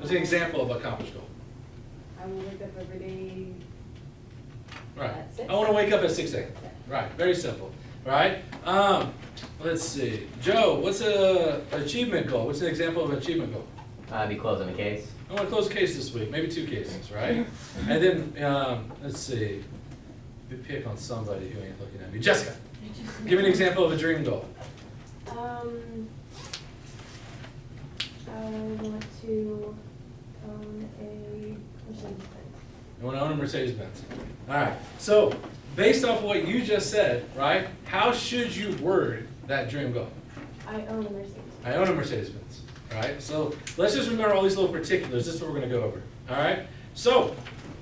What's an example of accomplished goal? I will wake up every day. Right. At 6. I want to wake up at 6 a.m. Right. Very simple. Right. Let's see. Joe, what's an achievement goal? What's an example of an achievement goal? Be closing a case. I want to close a case this week, maybe 2 cases, right? And then, let's see. We pick on somebody who ain't looking at me. Jessica, give me an example of a dream goal. I want to own a Mercedes-Benz. You want to own a Mercedes-Benz. All right. So, based off what you just said, right, how should you word that dream goal? I own a Mercedes. I own a Mercedes-Benz. All right. So, let's just remember all these little particulars. This is what we're going to go over. All right. So,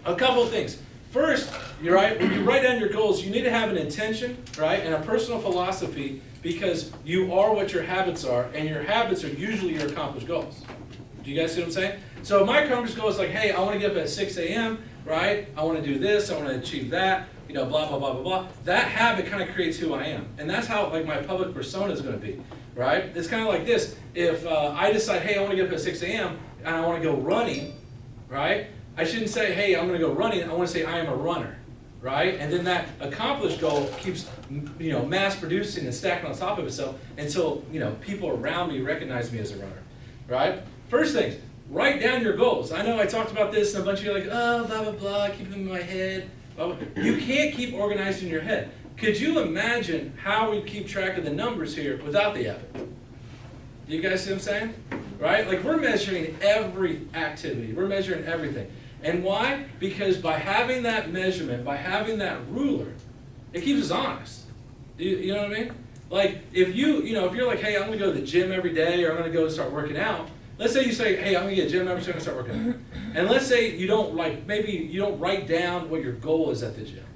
a couple of things. First, you're right, when you write down your goals, you need to have an intention, right, and a personal philosophy, because you are what your habits are, and your habits are usually your accomplished goals. Do you guys see what I'm saying? So my accomplished goal is like, hey, I want to get up at 6 a.m., right? I want to do this, I want to achieve that, you know, blah, blah, blah, blah, blah. That habit kind of creates who I am. And that's how like my public persona is going to be, right? It's kind of like this. If I decide, hey, I want to get up at 6 a.m., and I want to go running, right? I shouldn't say, hey, I'm going to go running. I want to say I am a runner, right? And then that accomplished goal keeps, you know, mass producing and stacking on top of itself until, you know, people around me recognize me as a runner, right? First things, write down your goals. I know I talked about this and a bunch of you are like, oh, blah, blah, blah, I keep them in my head. Blah, blah. You can't keep organized in your head. Could you imagine how we keep track of the numbers here without the habit? Do you guys see what I'm saying? Right? Like we're measuring every activity. We're measuring everything. And why? Because by having that measurement, by having that ruler, it keeps us honest. You know what I mean? Like if you know, if you're like, hey, I'm going to go to the gym every day, or I'm going to go and start working out. Let's say you say, hey, I'm going to get a gym membership and start working out. And let's say you don't maybe you don't write down what your goal is at the gym.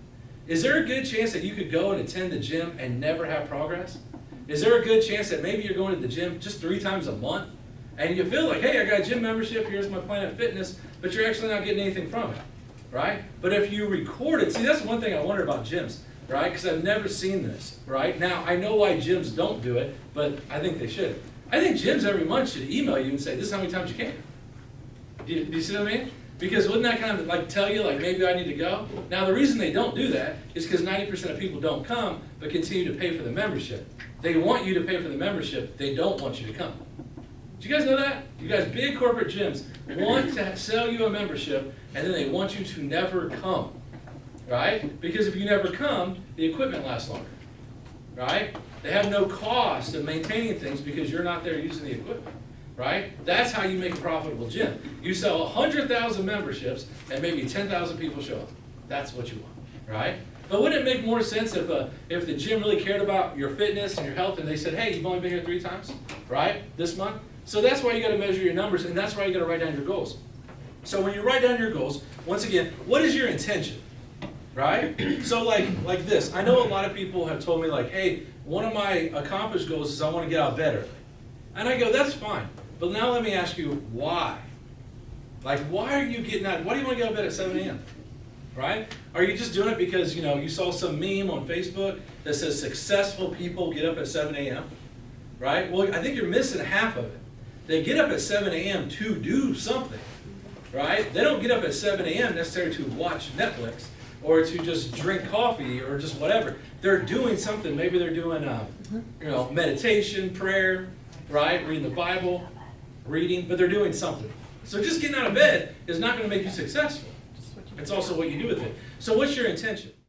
Is there a good chance that you could go and attend the gym and never have progress? Is there a good chance that maybe you're going to the gym just 3 times a month? And you feel like, hey, I got a gym membership, here's my Planet Fitness, but you're actually not getting anything from it, right? But if you record it, see, that's one thing I wonder about gyms, right? Because I've never seen this, right? Now, I know why gyms don't do it, but I think they should. I think gyms every month should email you and say, this is how many times you came. Do you see what I mean? Because wouldn't that kind of like tell you, like, maybe I need to go? Now, the reason they don't do that is because 90% of people don't come, but continue to pay for the membership. They want you to pay for the membership. They don't want you to come. Do you guys know that? You guys, big corporate gyms want to sell you a membership, and then they want you to never come, right? Because if you never come, the equipment lasts longer, right? They have no cost of maintaining things because you're not there using the equipment, right? That's how you make a profitable gym. You sell 100,000 memberships, and maybe 10,000 people show up. That's what you want, right? But wouldn't it make more sense if the gym really cared about your fitness and your health, and they said, hey, you've only been here 3 times, right, this month? So that's why you got to measure your numbers, and that's why you got to write down your goals. So when you write down your goals, once again, what is your intention, right? So like this, I know a lot of people have told me like, hey, one of my accomplished goals is I want to get out of bed early. And I go, that's fine. But now let me ask you, why? Like, why are you getting out? Why do you want to get out of bed at 7 a.m.? Right? Are you just doing it because, you know, you saw some meme on Facebook that says successful people get up at 7 a.m.? Right? Well, I think you're missing half of it. They get up at 7 a.m. to do something, right? They don't get up at 7 a.m. necessarily to watch Netflix or to just drink coffee or just whatever. They're doing something. Maybe they're doing, you know, meditation, prayer, right? Reading the Bible, reading, but they're doing something. So just getting out of bed is not going to make you successful. It's also what you do with it. So what's your intention?